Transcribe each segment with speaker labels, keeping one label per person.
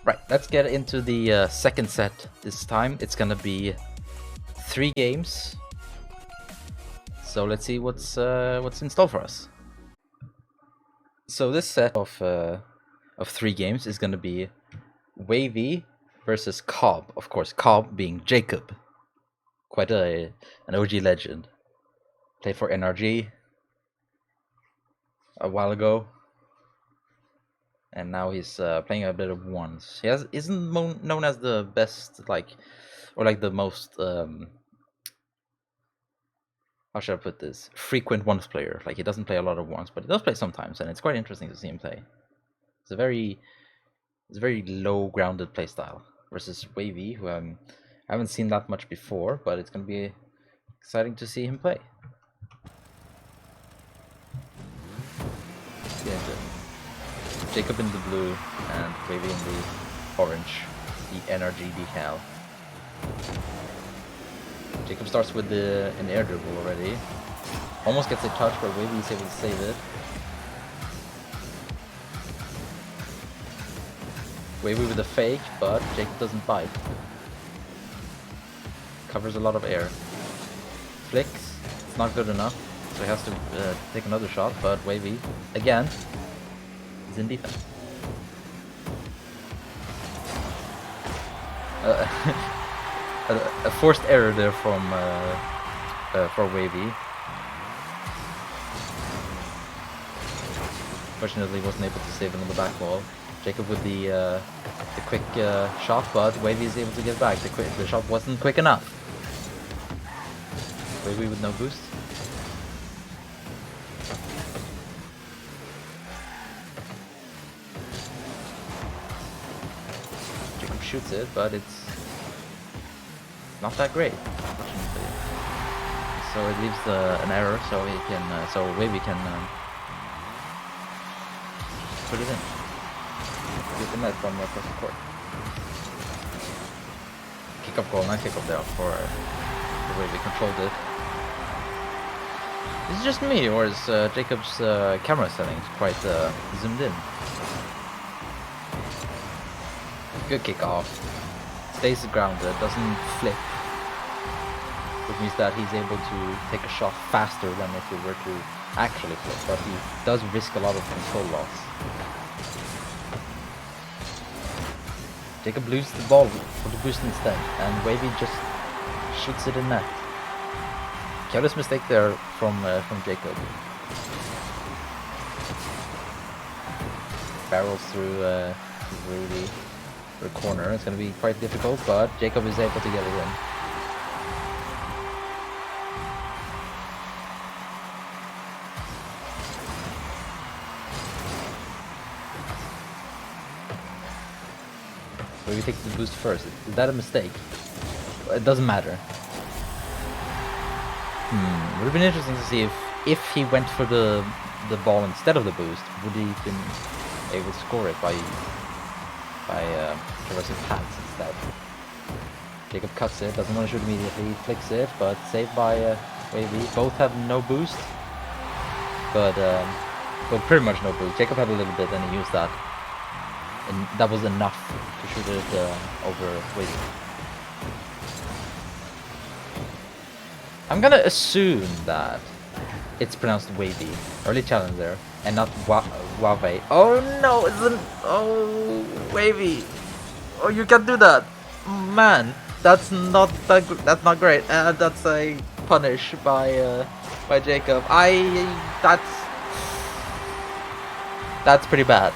Speaker 1: Right, let's get into the second set this time. It's gonna be 3 games. So let's see what's in store for us. So this set of 3 games is gonna be Wahvey versus Cobb. Of course, Cobb being Jacob, quite an OG legend. Played for NRG a while ago, and now he's playing a bit of ones. He isn't known as the best, or the most how should I put this? Frequent ones player. Like, he doesn't play a lot of ones, but he does play sometimes, and it's quite interesting to see him play. It's a very low grounded play style versus Wahvey, who I haven't seen that much before, but it's gonna be exciting to see him play. Yeah, Jacob in the blue and Wahvey in the orange, the NRG decal. Jacob starts with an air dribble already. Almost gets a touch, but Wahvey is able to save it. Wahvey with a fake, but Jacob doesn't bite. Covers a lot of air. Flicks, it's not good enough, so he has to take another shot, but Wahvey, again, is in defense. A forced error there from for Wahvey. Fortunately, wasn't able to save it on the back wall. Jacob with the quick shot, but Wahvey is able to get back. The shot wasn't quick enough. Wahvey with no boost. Jacob shoots it, but it's not that great, unfortunately. So it leaves an error, so he can, so Wahvey can put it in. Get the net from across the court. Kick-up goal, nice kick-up there for the way we controlled it. Is it just me, or is Jacob's camera settings quite zoomed in? Good kick-off. Stays grounded, doesn't flip, which means that he's able to take a shot faster than if he were to actually flip, but he does risk a lot of control loss. Jacob loses the ball for the boost instead, and Wahvey just shoots it in net. Careless mistake there from Jacob. Barrels through the corner. It's going to be quite difficult, but Jacob is able to get it in. So we take the boost first. Is that a mistake? It doesn't matter. Would have been interesting to see if he went for the ball instead of the boost. Would he have been able to score it by traversing paths instead? Jacob cuts it, doesn't want to shoot immediately, flicks it, but saved by Wahvey. Both have no boost, but well, pretty much no boost. Jacob had a little bit, and he used that, and that was enough to shoot it over Wahvey. I'm gonna assume that it's pronounced Wahvey. Early challenge there, and not Wahvey. Oh no, isn't? Oh, Wahvey. Oh, you can't do that, man. That's not great. That's a punish by Jacob. That's pretty bad.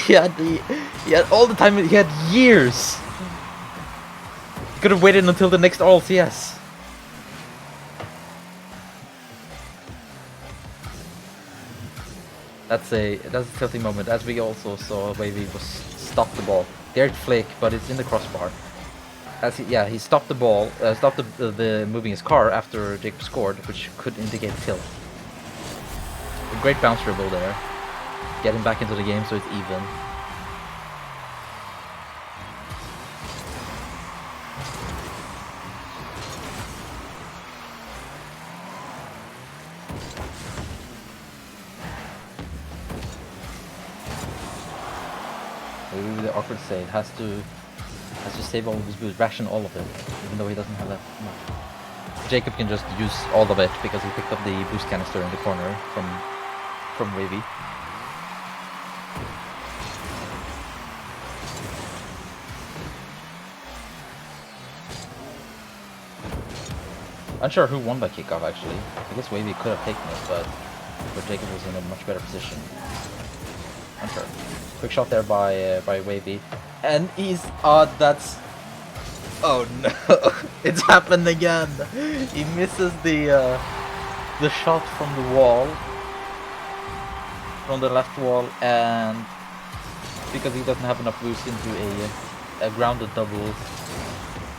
Speaker 1: he had all the time. He had years. He could have waited until the next RLCS. That's a tilting moment, as we also saw Wahvey was stop the ball. Dared flick, but it's in the crossbar. He stopped the ball, stopped the moving his car after Jacob scored, which could indicate tilt. A great bounce dribble there, getting back into the game so it's even. Maybe with the awkward save has to save all of his boost, ration all of it, even though he doesn't have that much. Jacob can just use all of it because he picked up the boost canister in the corner from Wavy. Unsure who won that kickoff actually. I guess Wavy could have taken it, but Jacob was in a much better position. Unsure. Quick shot there by Wavy, and he's that's. Oh no! It's happened again. He misses the shot from the wall, from the left wall, and because he doesn't have enough boost into a grounded double,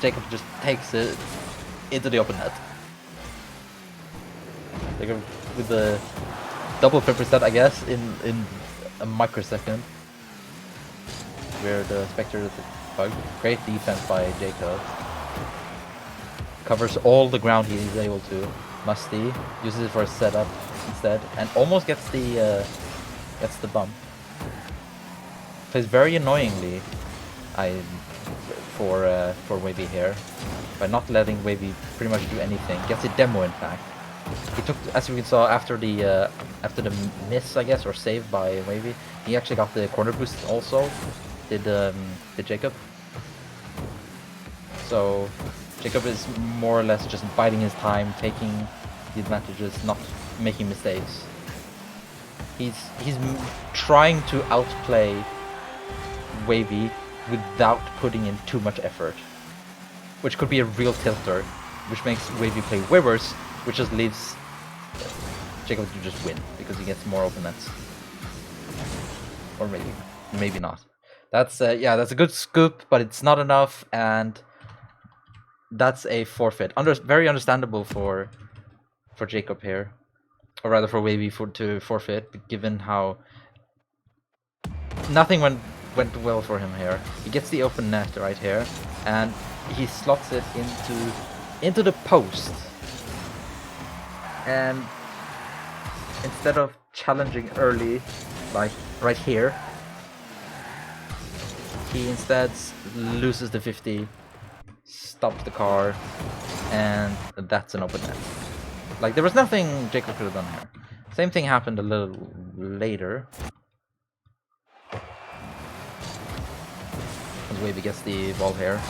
Speaker 1: Jacob just takes it into the open net. Jacob with the double flip reset, I guess, in a microsecond, where the Spectre is bugged. Great defense by Jacob. Covers all the ground he's able to. Musty uses it for a setup instead, and almost gets the bump. Plays very annoyingly, for Wavy here, by not letting Wavy pretty much do anything. Gets a demo, in fact. He took, as we saw after the miss, I guess, or save by Wavy, he actually got the corner boost also. Did Jacob. So Jacob is more or less just biding his time, taking the advantages, not making mistakes. He's trying to outplay Wavy without putting in too much effort, which could be a real tilter, which makes Wavy play way worse, which just leaves Jacob to just win because he gets more open nets, or maybe not. That's that's a good scoop, but it's not enough, and that's a forfeit. Very understandable for Jacob here, or rather for Wavy to forfeit, given how nothing went well for him here. He gets the open net right here, and he slots it into the post, and instead of challenging early, like right here, he instead loses the 50, stops the car, and that's an open net. Like, there was nothing Jacob could have done here. Same thing happened a little later. As Wavy gets the ball here.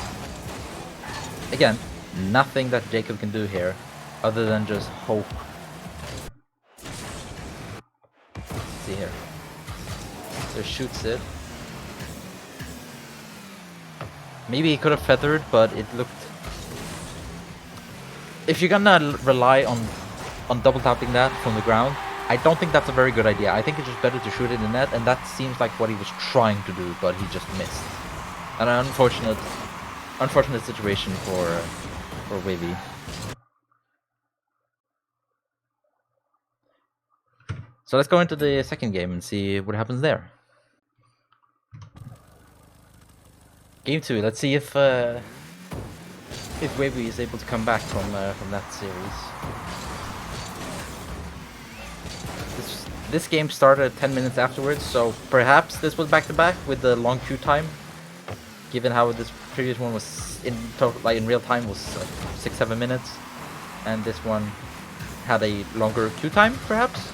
Speaker 1: Again, nothing that Jacob can do here, other than just hope. Let's see here. So shoots it. Maybe he could have feathered, but it looked... If you're gonna rely on double tapping that from the ground, I don't think that's a very good idea. I think it's just better to shoot it in the net, and that seems like what he was trying to do, but he just missed. An unfortunate situation for Wavy. So let's go into the second game and see what happens there. Game 2. Let's see if Wavy is able to come back from that series. This game started 10 minutes afterwards, so perhaps this was back-to-back with the long queue time, given how this previous one was in total, like in real time, was like 6-7 minutes, and this one had a longer queue time, perhaps.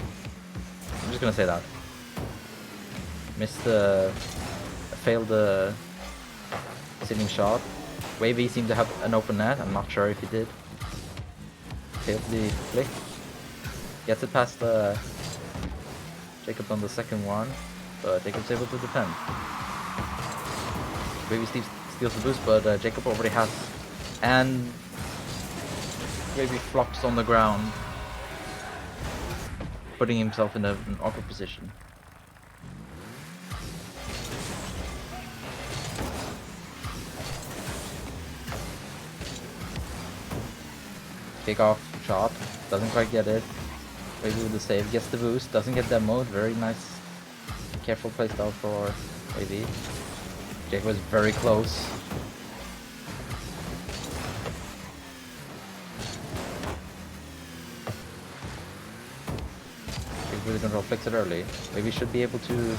Speaker 1: I'm just gonna say that. Failed the sitting shot. Wavy seemed to have an open net. I'm not sure if he did. Failed the flick. Gets it past Jacob on the second one, but Jacob's able to defend. Wavy steals the boost, but Jacob already has, and Wavy flops on the ground, putting himself in an awkward position. Kickoff shot, doesn't quite get it. Wavy with the save, gets the boost, doesn't get demoed. Very nice, careful playstyle for Wavy. Jacob was very close. Jacob with the control flicks it early. Wavy should be able to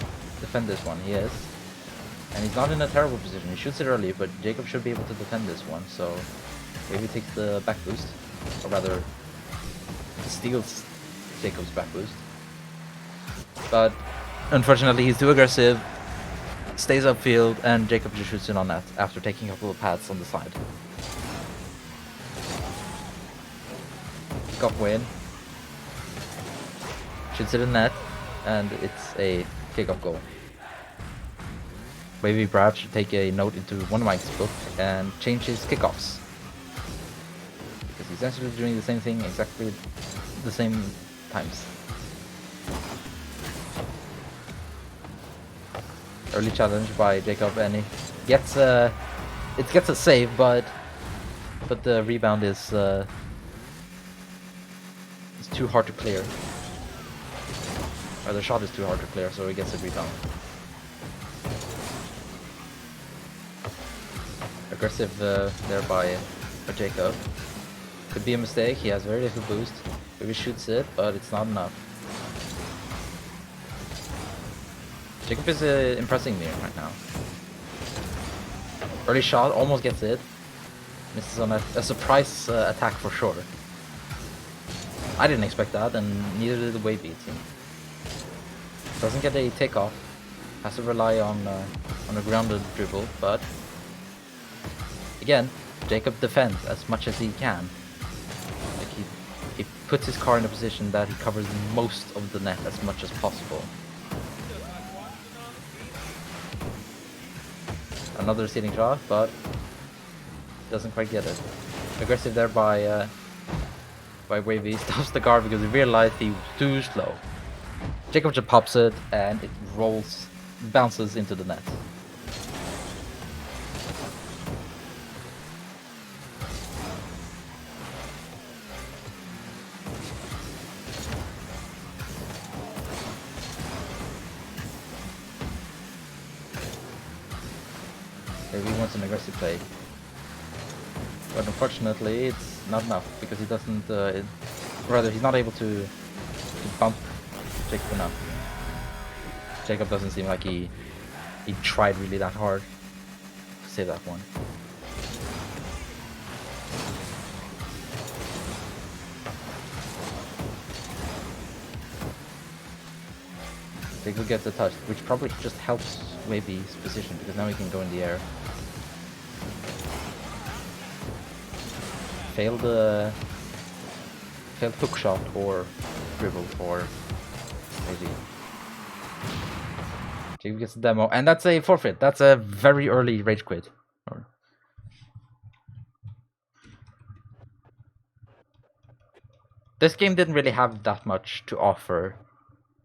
Speaker 1: defend this one. He is. And he's not in a terrible position. He shoots it early, but Jacob should be able to defend this one, so maybe takes the back boost. Or rather, steals Jacob's back boost. But unfortunately, he's too aggressive, stays upfield, and Jacob just shoots in on that after taking a couple of pads on the side. Kickoff win. Shoots it in net, and it's a kickoff goal. Maybe Brad should take a note into one of Mike's book and change his kickoffs. Because he's essentially doing the same thing exactly the same times. Early challenge by Jacob, and he gets it gets a save, but the rebound is too hard to clear. Or the shot is too hard to clear, so he gets a rebound. Aggressive there by Jacob. Could be a mistake. He has very little boost. Maybe shoots it, but it's not enough. Jacob is impressing me right now. Early shot, almost gets it. Misses on a surprise attack for sure. I didn't expect that, and neither did the Wahvey team. Doesn't get a takeoff. Has to rely on a grounded dribble, but again, Jacob defends as much as he can. Like he puts his car in a position that he covers most of the net as much as possible. Another stealing shot, but doesn't quite get it. Aggressive there by Wahvey. Stops the guard because he realized he was too slow. Jacob just pops it, and it bounces into the net. He wants an aggressive play, but unfortunately it's not enough because he doesn't, rather he's not able to bump Jacob enough. Jacob doesn't seem like he tried really that hard to save that one. Jacob gets a touch, which probably just helps Wahvey's position because now he can go in the air. Failed hook shot or dribble for Wahvey. Jacob gets a demo, and that's a forfeit. That's a very early rage quit. This game didn't really have that much to offer.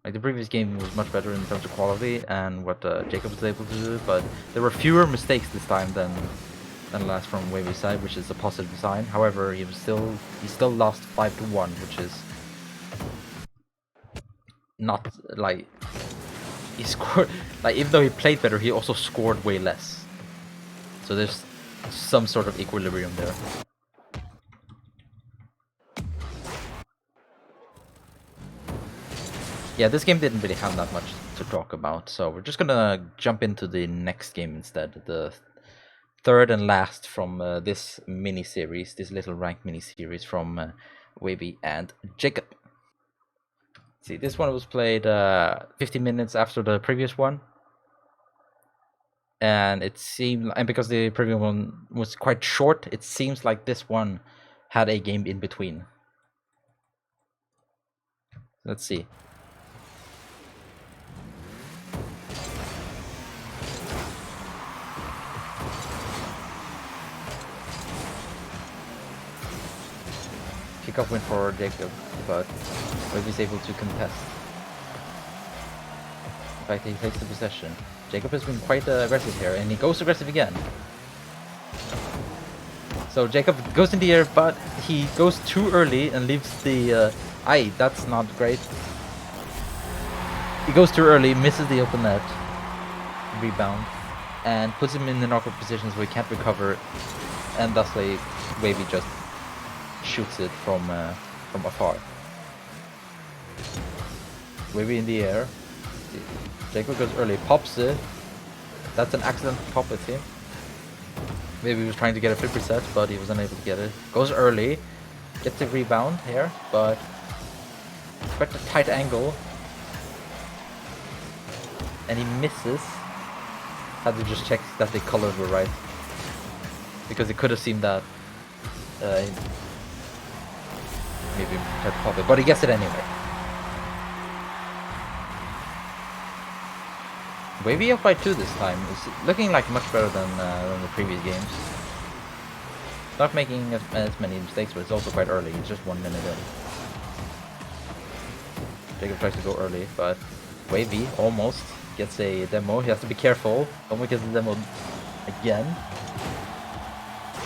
Speaker 1: Like the previous game was much better in terms of quality and what Jacob was able to do, but there were fewer mistakes this time than last from Wahvey's side, which is a positive sign. However, he still lost 5-1, which is not like he scored. Like even though he played better, he also scored way less. So there's some sort of equilibrium there. Yeah, this game didn't really have that much to talk about, so we're just gonna jump into the next game instead. The third and last from this mini-series, this little ranked mini-series from Wahvey and Jacob. See, this one was played 15 minutes after the previous one. And it seemed, and because the previous one was quite short, it seems like this one had a game in between. Let's see. Kickoff win for Jacob, but Wahvey's able to contest. In fact, he takes the possession. Jacob has been quite aggressive here, and he goes aggressive again. So Jacob goes in the air, but he goes too early and leaves the... that's not great. He goes too early, misses the open net, rebound, and puts him in an awkward position so he can't recover, and thusly Wahvey just shoots it from afar. Wahvey in the air. Jacob goes early, pops it. That's an accident pop, I think. Maybe he was trying to get a flip reset, but he was unable to get it. Goes early, gets a rebound here, but quite a tight angle. And he misses. Had to just check that the colors were right. Because it could have seemed that maybe tried to pop it, but he gets it anyway. Wahvey up by 2 this time. It's looking like much better than the previous games. Not making as many mistakes, but it's also quite early. It's just 1 minute in. Jacob tries to go early, but Wahvey almost gets a demo. He has to be careful. Almost gets the demo again.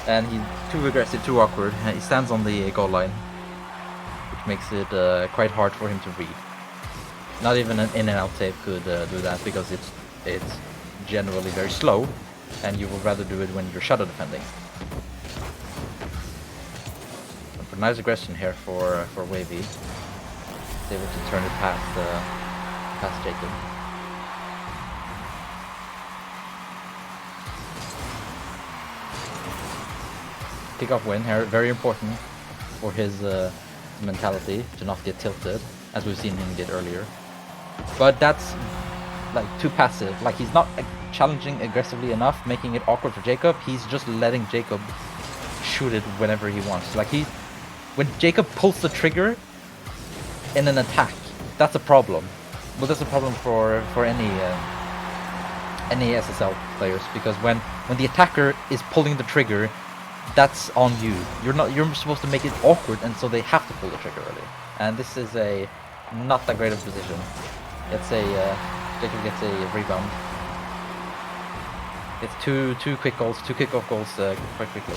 Speaker 1: And he's too aggressive, too awkward. He stands on the goal line, which makes it quite hard for him to read. Not even an in and out tape could do that, because it's generally very slow, and you would rather do it when you're shadow defending. But nice aggression here for Wahvey. He's able to turn it past Jacob. Kickoff win here, very important for his mentality to not get tilted, as we've seen him get earlier. But that's like too passive. Like, he's not challenging aggressively enough, making it awkward for Jacob. He's just letting Jacob shoot it whenever he wants. Like, when Jacob pulls the trigger in an attack, that's a problem. Well, that's a problem for any SSL players, because when the attacker is pulling the trigger, that's on you. You're supposed to make it awkward, and so they have to pull the trigger early. And this is not that great of a position. Jacob gets a rebound. Gets two quick goals, 2 kickoff goals quite quickly.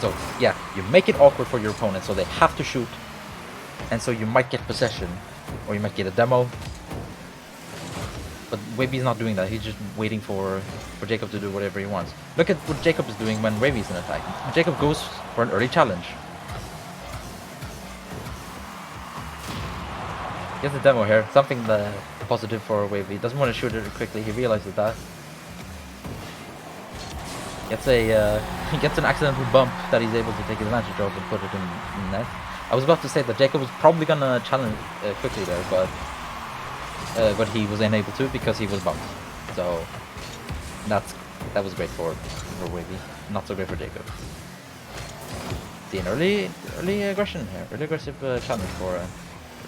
Speaker 1: So yeah, you make it awkward for your opponent, so they have to shoot, and so you might get possession, or you might get a demo. But Wahvey's not doing that. He's just waiting for Jacob to do whatever he wants. Look at what Jacob is doing when Wahvey's in attack. Jacob goes for an early challenge. Gets a demo here. Something positive for Wahvey. Doesn't want to shoot it quickly. He realizes that. He gets an accidental bump that he's able to take advantage of and put it in net. I was about to say that Jacob was probably gonna challenge quickly there, but he was unable to because he was bumped. So that was great for Wahvey. Not so great for Jacob. See an early aggression here. Early aggressive challenge for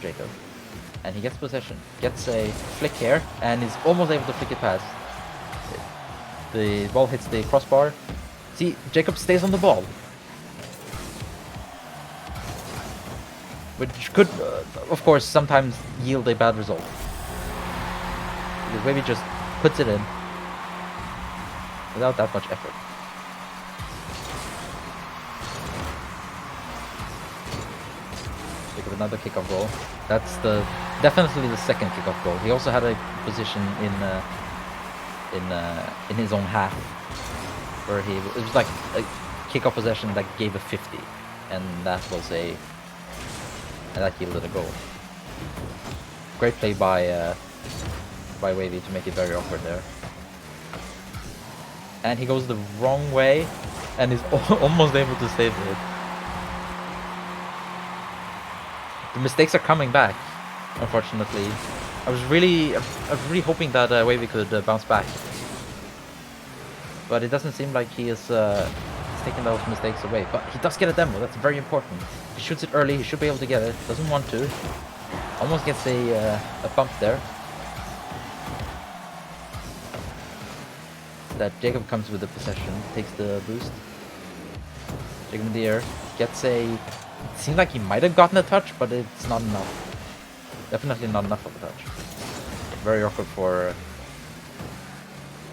Speaker 1: Jacob. And he gets possession. Gets a flick here, and is almost able to flick it past. The ball hits the crossbar. See, Jacob stays on the ball. Which could, of course, sometimes yield a bad result. Because Wahvey just puts it in without that much effort. Jacob, another kickoff goal. That's definitely the second kickoff goal. He also had a position in his own half where it was like a kickoff possession that gave a 50, and that yielded a goal. Great play by Wahvey to make it very awkward there. And he goes the wrong way and is almost able to save it. The mistakes are coming back, unfortunately. I was really hoping that Wahvey could bounce back, but it doesn't seem like he is taking those mistakes away. But he does get a demo. That's very important. He shoots it early. He should be able to get it. Doesn't want to. Almost gets a bump there. That Jacob comes with the possession, takes the boost. Jacob in the air gets a. It seemed like he might have gotten a touch, but it's not enough. Definitely not enough of a touch. Very awkward for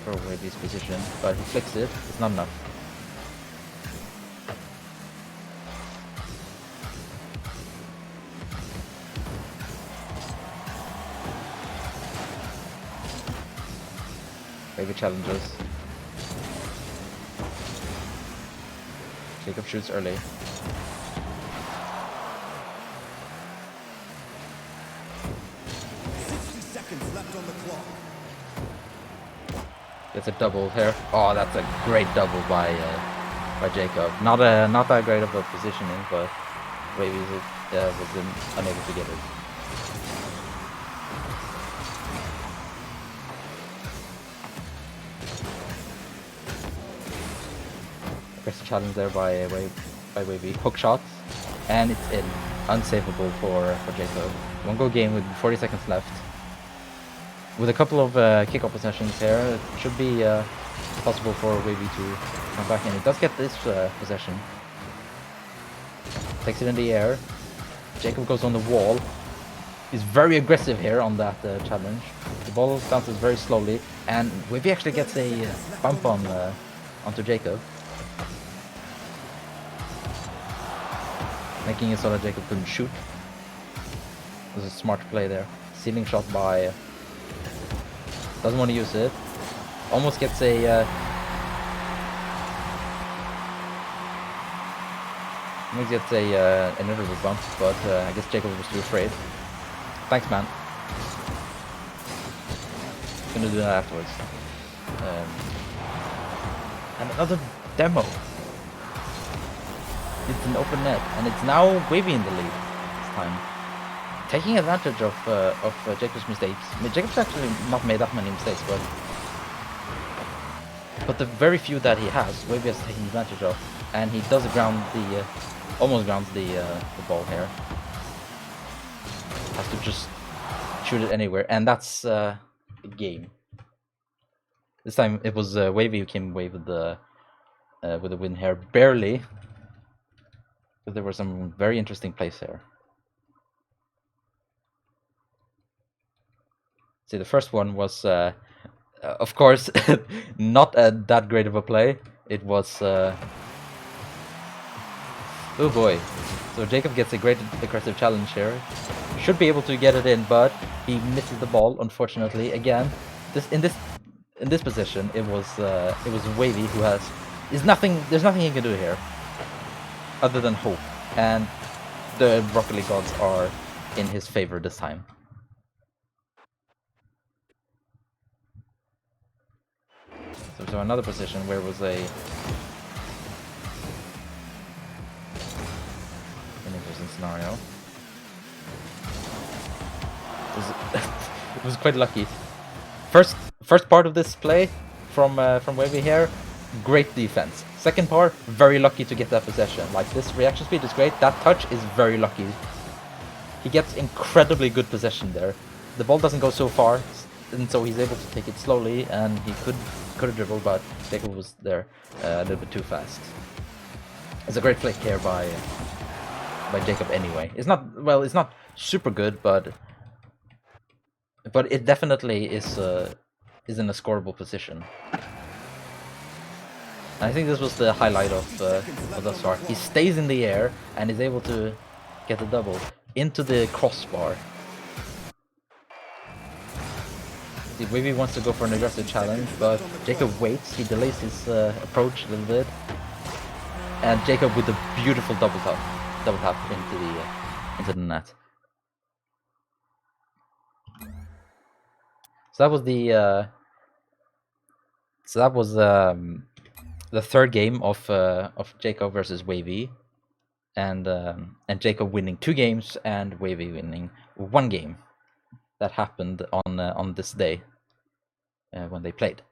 Speaker 1: Wahvey's position, but he flicks it. It's not enough. Wahvey challenges. Jacob shoots early. Gets a double here. Oh, that's a great double by Jacob. Not that great of a positioning, but Wahvey was unable to get it. Aggressive challenge there by Wahvey. Hook shots, and it's in. Unsavable for Jacob. One goal game with 40 seconds left. With a couple of kickoff possessions here, it should be possible for Wahvey to come back in. It does get this possession. Takes it in the air. Jacob goes on the wall. He's very aggressive here on that challenge. The ball bounces very slowly, and Wahvey actually gets a bump on onto Jacob, making it so that Jacob couldn't shoot. It was a smart play there. Ceiling shot by... doesn't want to use it. Almost gets a... almost gets a another bump, but I guess Jacob was too afraid. Thanks, man. Gonna do that afterwards. And another demo. It's an open net, and it's now Wahvey in the lead this time, taking advantage of Jacob's mistakes. I mean, Jacob's actually not made that many mistakes, but the very few that he has, Wahvey has taken advantage of, and he does ground the almost grounds the ball here. Has to just shoot it anywhere, and that's the game. This time it was Wahvey who came away with the win here, barely. But there were some very interesting plays here. See, the first one was, of course, not that great of a play. It was, oh boy. So Jacob gets a great aggressive challenge here. Should be able to get it in, but he misses the ball, unfortunately. Again, in this position, it was Wahvey who there's nothing he can do here other than hope, and the Rocket League gods are in his favor this time. So another position where it was an interesting scenario. It was quite lucky. First part of this play from Wahvey here, great defense. Second part, very lucky to get that possession. Like, this reaction speed is great. That touch is very lucky. He gets incredibly good possession there. The ball doesn't go so far, and so he's able to take it slowly, and he could have dribbled, but Jacob was there a little bit too fast. It's a great flick here by Jacob anyway. It's not super good, but it definitely is in a scoreable position. I think this was the highlight of the start. He stays in the air and is able to get the double into the crossbar. See, Wahvey wants to go for an aggressive challenge, but Jacob waits. He delays his approach a little bit, and Jacob with a beautiful double tap into the net. So that was the third game of Jacob versus Wahvey, and Jacob winning 2 games and Wahvey winning 1 game. That happened on this day when they played.